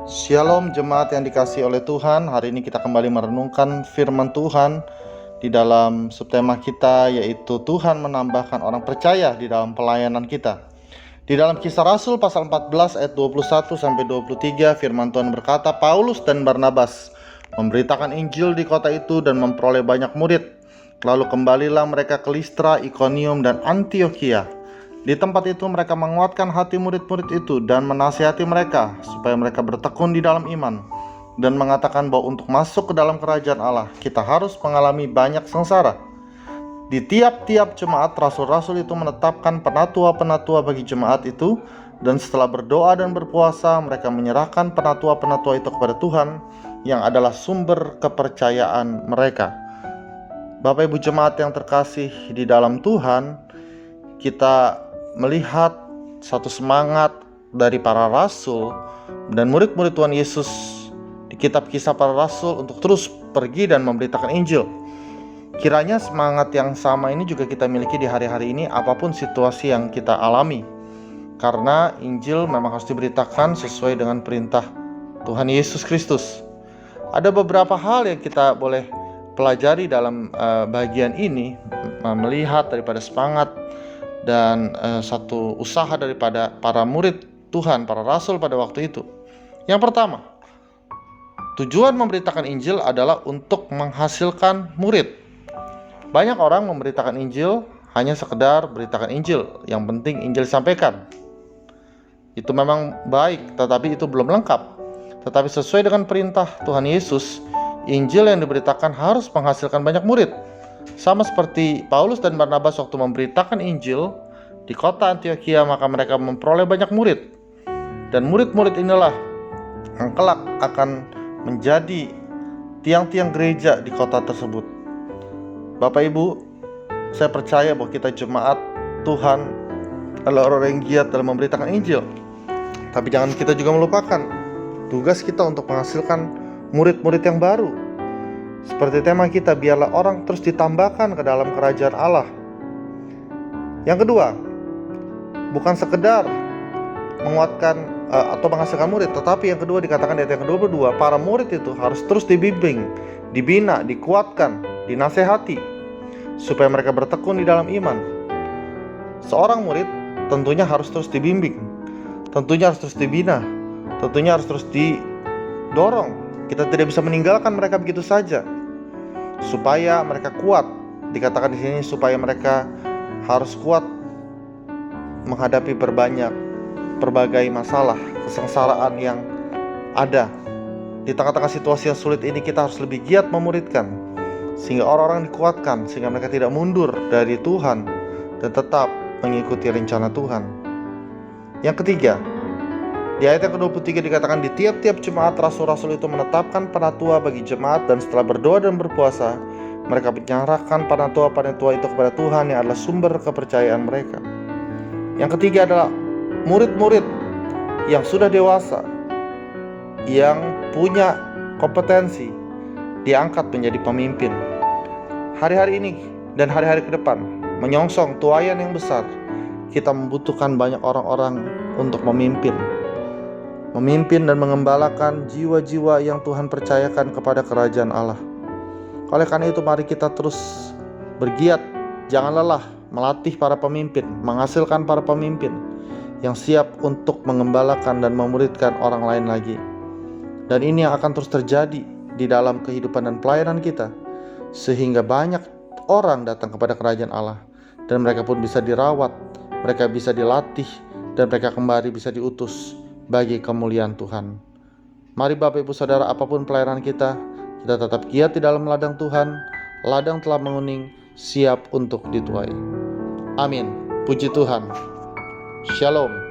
Shalom jemaat yang dikasihi oleh Tuhan. Hari ini kita kembali merenungkan firman Tuhan di dalam subtema kita, yaitu Tuhan menambahkan orang percaya di dalam pelayanan kita. Di dalam Kisah Rasul pasal 14 ayat 21 sampai 23, firman Tuhan berkata, Paulus dan Barnabas memberitakan Injil di kota itu dan memperoleh banyak murid. Lalu kembalilah mereka ke Listra, Ikonium dan Antiokhia. Di tempat itu mereka menguatkan hati murid-murid itu dan menasihati mereka supaya mereka bertekun di dalam iman, dan mengatakan bahwa untuk masuk ke dalam kerajaan Allah kita harus mengalami banyak sengsara. Di tiap-tiap jemaat, rasul-rasul itu menetapkan penatua-penatua bagi jemaat itu, dan setelah berdoa dan berpuasa mereka menyerahkan penatua-penatua itu kepada Tuhan yang adalah sumber kepercayaan mereka. Bapak Ibu jemaat yang terkasih di dalam Tuhan, kita melihat satu semangat dari para rasul dan murid-murid Tuhan Yesus di kitab Kisah Para Rasul untuk terus pergi dan memberitakan Injil. Kiranya semangat yang sama ini juga kita miliki di hari-hari ini, apapun situasi yang kita alami, karena Injil memang harus diberitakan sesuai dengan perintah Tuhan Yesus Kristus. Ada beberapa hal yang kita boleh pelajari dalam bagian ini, melihat daripada semangat dan satu usaha daripada para murid Tuhan, para rasul pada waktu itu. Yang pertama, tujuan memberitakan Injil adalah untuk menghasilkan murid. Banyak orang memberitakan Injil hanya sekedar beritakan Injil, yang penting Injil disampaikan. Itu memang baik, tetapi itu belum lengkap. Tetapi sesuai dengan perintah Tuhan Yesus, Injil yang diberitakan harus menghasilkan banyak murid. Sama seperti Paulus dan Barnabas waktu memberitakan Injil di kota Antiokhia, maka mereka memperoleh banyak murid. Dan murid-murid inilah yang kelak akan menjadi tiang-tiang gereja di kota tersebut. Bapak Ibu, saya percaya bahwa kita jemaat Tuhan adalah orang yang giat dalam memberitakan Injil. Tapi jangan kita juga melupakan tugas kita untuk menghasilkan murid-murid yang baru. Seperti tema kita, biarlah orang terus ditambahkan ke dalam kerajaan Allah. Yang kedua, bukan sekedar menguatkan atau menghasilkan murid, tetapi yang kedua dikatakan di ayat yang ke-22, para murid itu harus terus dibimbing, dibina, dikuatkan, dinasehati, supaya mereka bertekun di dalam iman. Seorang murid tentunya harus terus dibimbing, tentunya harus terus dibina, tentunya harus terus didorong. Kita tidak bisa meninggalkan mereka begitu saja. Supaya mereka kuat, dikatakan di sini supaya mereka harus kuat menghadapi berbagai masalah, kesengsaraan yang ada. Di tengah-tengah situasi yang sulit ini kita harus lebih giat memuridkan, sehingga orang-orang dikuatkan, sehingga mereka tidak mundur dari Tuhan dan tetap mengikuti rencana Tuhan. Yang ketiga, di ayat yang ke-23 dikatakan, di tiap-tiap jemaat rasul-rasul itu menetapkan penatua bagi jemaat, dan setelah berdoa dan berpuasa mereka menyerahkan penatua-penatua itu kepada Tuhan yang adalah sumber kepercayaan mereka. Yang ketiga adalah murid-murid yang sudah dewasa, yang punya kompetensi, diangkat menjadi pemimpin. Hari-hari ini dan hari-hari ke depan menyongsong tuaian yang besar, kita membutuhkan banyak orang-orang untuk memimpin dan mengembalakan jiwa-jiwa yang Tuhan percayakan kepada kerajaan Allah. Oleh karena itu mari kita terus bergiat, jangan lelah melatih para pemimpin, menghasilkan para pemimpin yang siap untuk mengembalakan dan memuridkan orang lain lagi. Dan ini yang akan terus terjadi di dalam kehidupan dan pelayanan kita, sehingga banyak orang datang kepada kerajaan Allah, dan mereka pun bisa dirawat, mereka bisa dilatih, dan mereka kembali bisa diutus bagi kemuliaan Tuhan. Mari Bapak Ibu Saudara, apapun pelayanan kita tetap giat di dalam ladang Tuhan. Ladang telah menguning, siap untuk dituai. Amin. Puji Tuhan. Shalom.